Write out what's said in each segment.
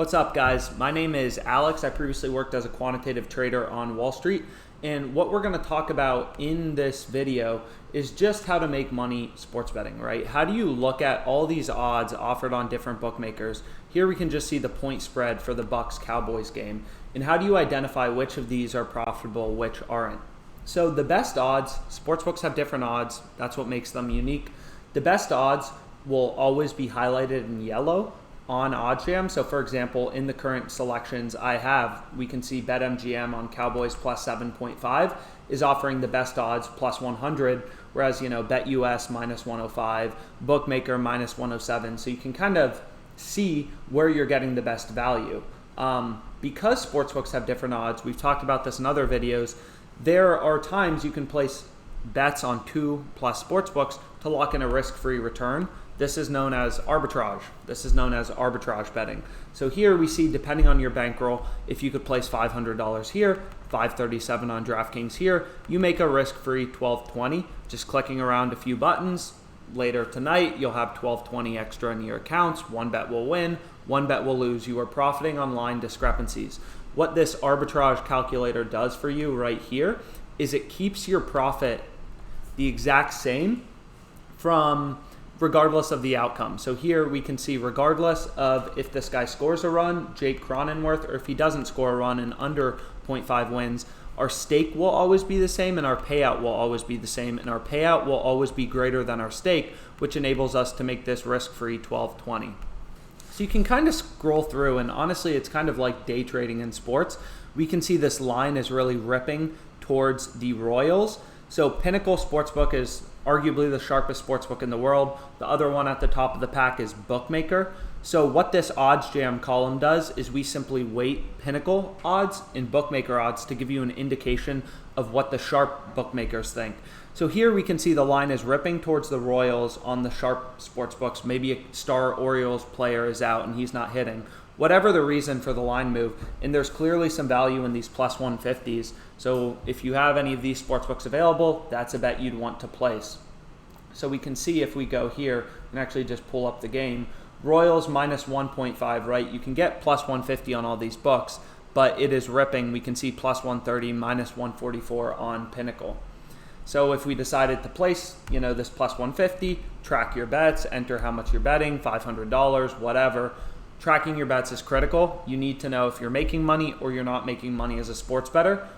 What's up, guys? My name is Alex. I previously worked as a quantitative trader on Wall Street, and what we're going to talk about in this video is just how to make money sports betting, right? How do you look at all these odds offered on different bookmakers? Here we can just see the point spread for the Bucks-Cowboys game, and how do you identify which of these are profitable, which aren't? So the best odds, sportsbooks have different odds. That's what makes them unique. The best odds will always be highlighted in yellow on OddsJam. So for example, in the current selections we can see BetMGM on Cowboys plus 7.5 is offering the best odds plus 100, whereas BetUS minus 105, Bookmaker minus 107. So you can kind of see where you're getting the best value. Because sportsbooks have different odds, we've talked about this in other videos, there are times you can place bets on 2+ sportsbooks to lock in a risk-free return. This is known as arbitrage. This is known as arbitrage betting. So here we see, depending on your bankroll, if you could place $500 here, $537 on DraftKings here, you make a risk-free $12.20, just clicking around a few buttons. Later tonight, you'll have $12.20 extra in your accounts. One bet will win, one bet will lose. You are profiting on line discrepancies. What this arbitrage calculator does for you right here is it keeps your profit the exact same regardless of the outcome. So here we can see regardless of if this guy scores a run, Jake Cronenworth, or if he doesn't score a run and under 0.5 wins, our stake will always be the same and our payout will always be the same, and our payout will always be greater than our stake, which enables us to make this risk-free $12.20. So you can kind of scroll through, and honestly it's kind of like day trading in sports. We can see this line is really ripping towards the Royals. So Pinnacle Sportsbook is arguably the sharpest sportsbook in the world. The other one at the top of the pack is BookMaker. So what this OddsJam column does is we simply weight Pinnacle odds and BookMaker odds to give you an indication of what the sharp bookmakers think. So here we can see the line is ripping towards the Royals on the sharp sportsbooks. Maybe a star Orioles player is out and he's not hitting. Whatever the reason for the line move, and there's clearly some value in these plus 150s. So if you have any of these sportsbooks available, that's a bet you'd want to place. So we can see if we go here and actually just pull up the game, Royals minus 1.5, right? You can get plus 150 on all these books, but it is ripping. We can see plus 130, minus 144 on Pinnacle. So if we decided to place, this plus 150, track your bets, enter how much you're betting, $500, whatever. Tracking your bets is critical. You need to know if you're making money or you're not making money as a sports bettor.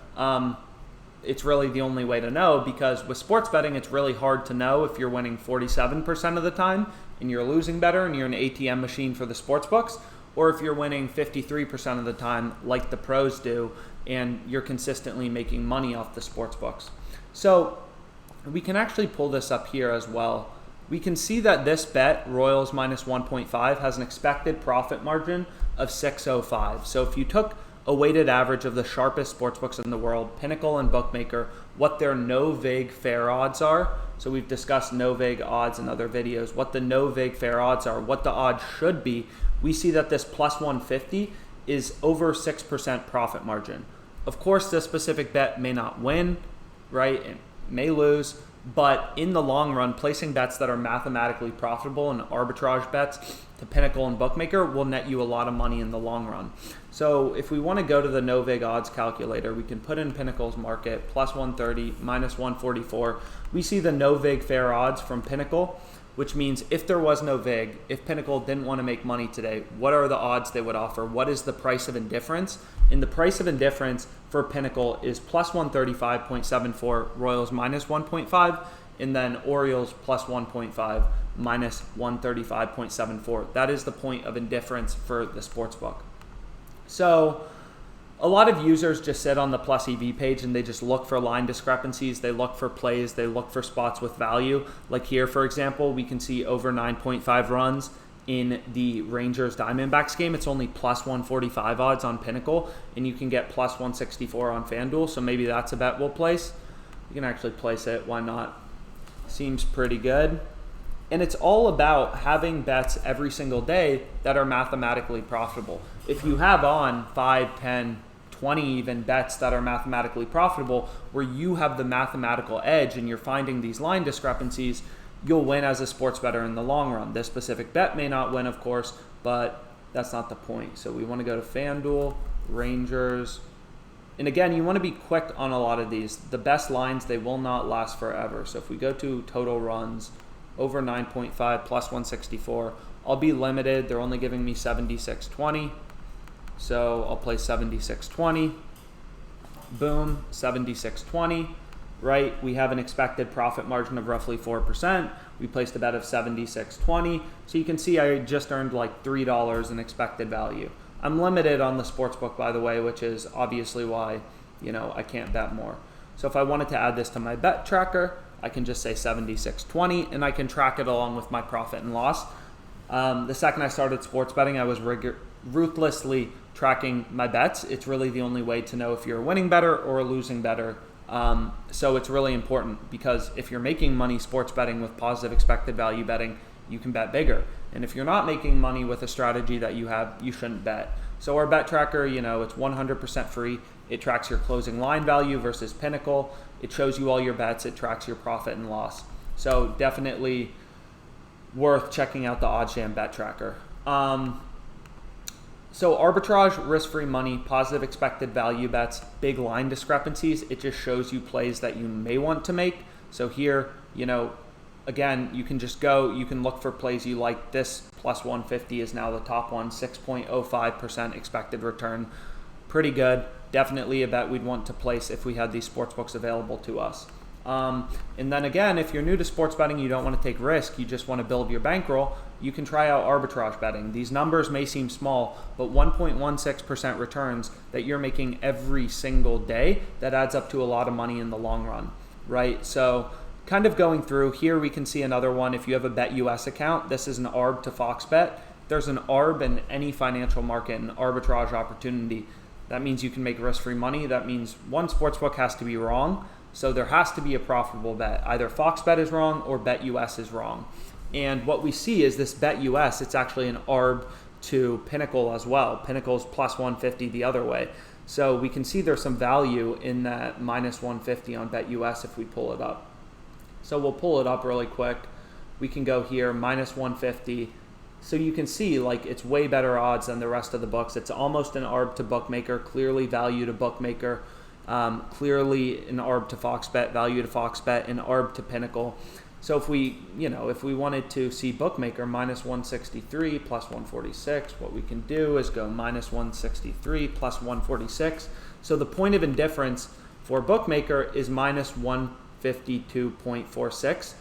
It's really the only way to know, because with sports betting, it's really hard to know if you're winning 47% of the time and you're losing better and you're an ATM machine for the sports books, or if you're winning 53% of the time like the pros do and you're consistently making money off the sports books. So we can actually pull this up here as well. We can see that this bet, Royals minus 1.5, has an expected profit margin of 605. So if you took a weighted average of the sharpest sportsbooks in the world, Pinnacle and Bookmaker, what their no-vig fair odds are. So we've discussed no-vig odds in other videos, what the no-vig fair odds are, what the odds should be. We see that this plus 150 is over 6% profit margin. Of course, this specific bet may not win, right? It may lose. But in the long run, placing bets that are mathematically profitable and arbitrage bets to Pinnacle and Bookmaker will net you a lot of money in the long run. So if we want to go to the no-vig odds calculator, we can put in Pinnacle's market, plus 130, minus 144. We see the no-vig fair odds from Pinnacle, which means if there was no vig, if Pinnacle didn't want to make money today, what are the odds they would offer? What is the price of indifference? And the price of indifference for Pinnacle is plus 135.74, Royals minus 1.5, and then Orioles plus 1.5, minus 135.74. That is the point of indifference for the sportsbook. So a lot of users just sit on the plus EV page and they just look for line discrepancies, they look for plays, they look for spots with value. Like here, for example, we can see over 9.5 runs in the Rangers Diamondbacks game. It's only plus 145 odds on Pinnacle, and you can get plus 164 on FanDuel, so maybe that's a bet we'll place. You can actually place it, why not? Seems pretty good. And it's all about having bets every single day that are mathematically profitable. If you have on 5, 10, 20 even bets that are mathematically profitable, where you have the mathematical edge and you're finding these line discrepancies, you'll win as a sports bettor in the long run. This specific bet may not win, of course, but That's not the point. So we want to go to FanDuel, Rangers. And again, you want to be quick on a lot of these. The best lines, they will not last forever. So if we go to total runs, over 9.5 plus 164, I'll be limited. They're only giving me 76.20. So I'll play 76.20. Boom, 76.20. Right? We have an expected profit margin of roughly 4%. We placed a bet of 76.20. So you can see I just earned like $3 in expected value. I'm limited on the sportsbook, by the way, which is obviously why, I can't bet more. So if I wanted to add this to my bet tracker, I can just say 76.20 and I can track it along with my profit and loss. The second I started sports betting, I was ruthlessly tracking my bets. It's really the only way to know if you're a winning bettor or a losing bettor. So it's really important because if you're making money sports betting with positive expected value betting, you can bet bigger. And if you're not making money with a strategy that you have, you shouldn't bet. So our bet tracker, it's 100% free. It tracks your closing line value versus Pinnacle. It shows you all your bets. It tracks your profit and loss. So definitely worth checking out the OddsJam bet tracker. So arbitrage, risk-free money, positive expected value bets, big line discrepancies. It just shows you plays that you may want to make. So here, again, you can just go, you can look for plays you like. This plus 150 is now the top one, 6.05% expected return. Pretty good. Definitely a bet we'd want to place if we had these sportsbooks available to us. And then again, if you're new to sports betting, you don't want to take risk, you just want to build your bankroll, you can try out arbitrage betting. These numbers may seem small, but 1.16% returns that you're making every single day, that adds up to a lot of money in the long run, right? So kind of going through here, we can see another one. If you have a BetUS account, this is an arb to fox bet. There's an arb in any financial market, an arbitrage opportunity. That means you can make risk-free money. That means one sportsbook has to be wrong. So there has to be a profitable bet. Either fox bet is wrong or BetUS is wrong. And what we see is this BetUS, it's actually an arb to Pinnacle as well. Pinnacle's plus 150 the other way. So we can see there's some value in that minus 150 on BetUS if we pull it up. So we'll pull it up really quick. We can go here, minus 150. So you can see like it's way better odds than the rest of the books. It's almost an arb to bookmaker, clearly value to bookmaker. Clearly an arb to fox bet, value to fox bet, an arb to Pinnacle. So if we wanted to see bookmaker minus 163 plus 146, what we can do is go minus 163 plus 146. So the point of indifference for bookmaker is minus 152.46.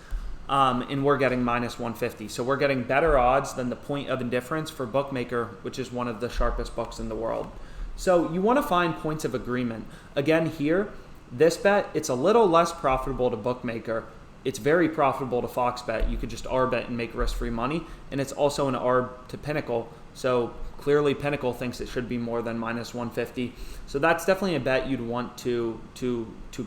And we're getting minus 150. So we're getting better odds than the point of indifference for bookmaker, which is one of the sharpest books in the world. So you want to find points of agreement. Again, here, this bet, it's a little less profitable to bookmaker. It's very profitable to fox bet. You could just arb it and make risk-free money. And it's also an arb to Pinnacle. So clearly Pinnacle thinks it should be more than minus 150. So that's definitely a bet you'd want to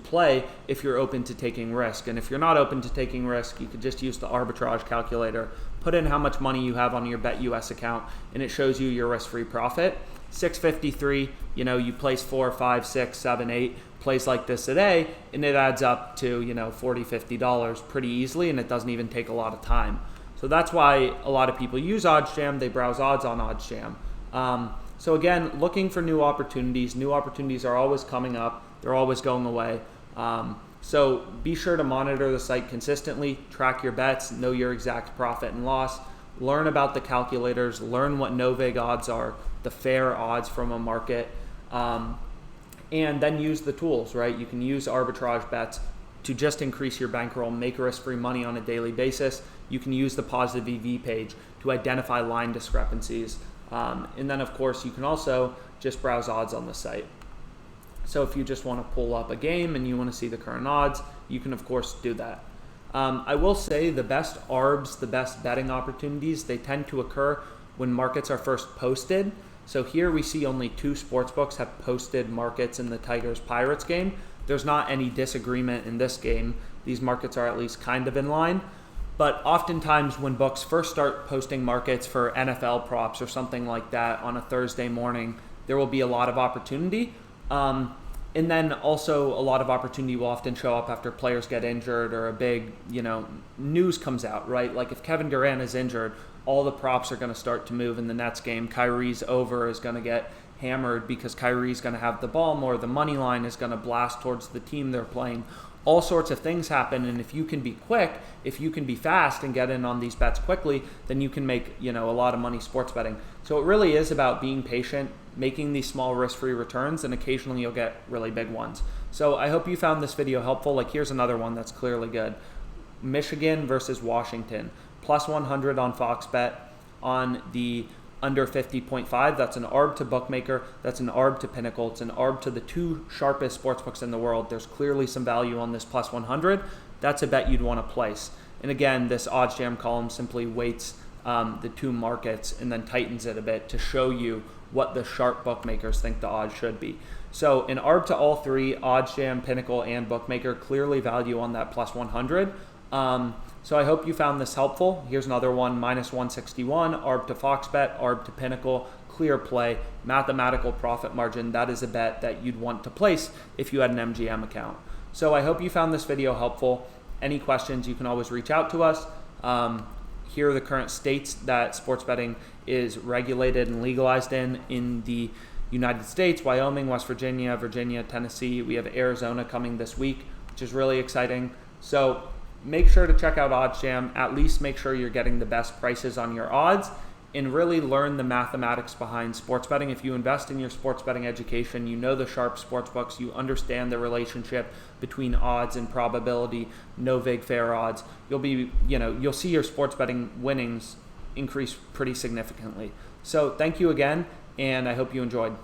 play if you're open to taking risk. And if you're not open to taking risk, you could just use the arbitrage calculator, put in how much money you have on your BetUS account, and it shows you your risk-free profit. 653, you place 4, 5, 6, 7, 8 plays like this a day, and it adds up to, $40, $50 pretty easily, and it doesn't even take a lot of time. So that's why a lot of people use OddsJam. They browse odds on OddsJam. So again, looking for new opportunities. New opportunities are always coming up. They're always going away. So be sure to monitor the site consistently, track your bets, know your exact profit and loss, learn about the calculators, learn what no-vig odds are, the fair odds from a market, and then use the tools, right? You can use arbitrage bets to just increase your bankroll, make risk-free money on a daily basis. You can use the positive EV page to identify line discrepancies. And then, of course, you can also just browse odds on the site. So if you just want to pull up a game and you want to see the current odds, you can, of course, do that. I will say the best arbs, the best betting opportunities, they tend to occur when markets are first posted. So here we see only 2 sportsbooks have posted markets in the Tigers-Pirates game. There's not any disagreement in this game. These markets are at least kind of in line. But oftentimes when books first start posting markets for NFL props or something like that on a Thursday morning, there will be a lot of opportunity. And then also a lot of opportunity will often show up after players get injured or a big, news comes out, right? Like if Kevin Durant is injured, all the props are going to start to move in the Nets game. Kyrie's over is going to get hammered because Kyrie's going to have the ball more. The money line is going to blast towards the team they're playing. All sorts of things happen, and if you can be quick, if you can be fast and get in on these bets quickly, then you can make a lot of money sports betting. So it really is about being patient, making these small risk-free returns, and occasionally you'll get really big ones. So I hope you found this video helpful. Like here's another one that's clearly good. Michigan versus Washington, plus 100 on Fox Bet on the under 50.5. That's an arb to BookMaker. That's an arb to Pinnacle. It's an arb to the two sharpest sportsbooks in the world. There's clearly some value on this plus 100. That's a bet you'd want to place. And again, this OddsJam column simply weights the two markets and then tightens it a bit to show you what the sharp bookmakers think the odds should be. So an arb to all three, OddsJam, Pinnacle, and BookMaker, clearly value on that plus 100. So I hope you found this helpful. Here's another one, minus 161, arb to Fox Bet, arb to Pinnacle, clear play, mathematical profit margin. That is a bet that you'd want to place if you had an MGM account. So I hope you found this video helpful. Any questions, you can always reach out to us. Here are the current states that sports betting is regulated and legalized in the United States: Wyoming, West Virginia, Tennessee. We have Arizona coming this week, which is really exciting. So make sure to check out OddsJam. At least make sure you're getting the best prices on your odds and really learn the mathematics behind sports betting. If you invest in your sports betting education, you know the sharp sports books, you understand the relationship between odds and probability, no vig fair odds. You'll see your sports betting winnings increase pretty significantly. So thank you again, and I hope you enjoyed.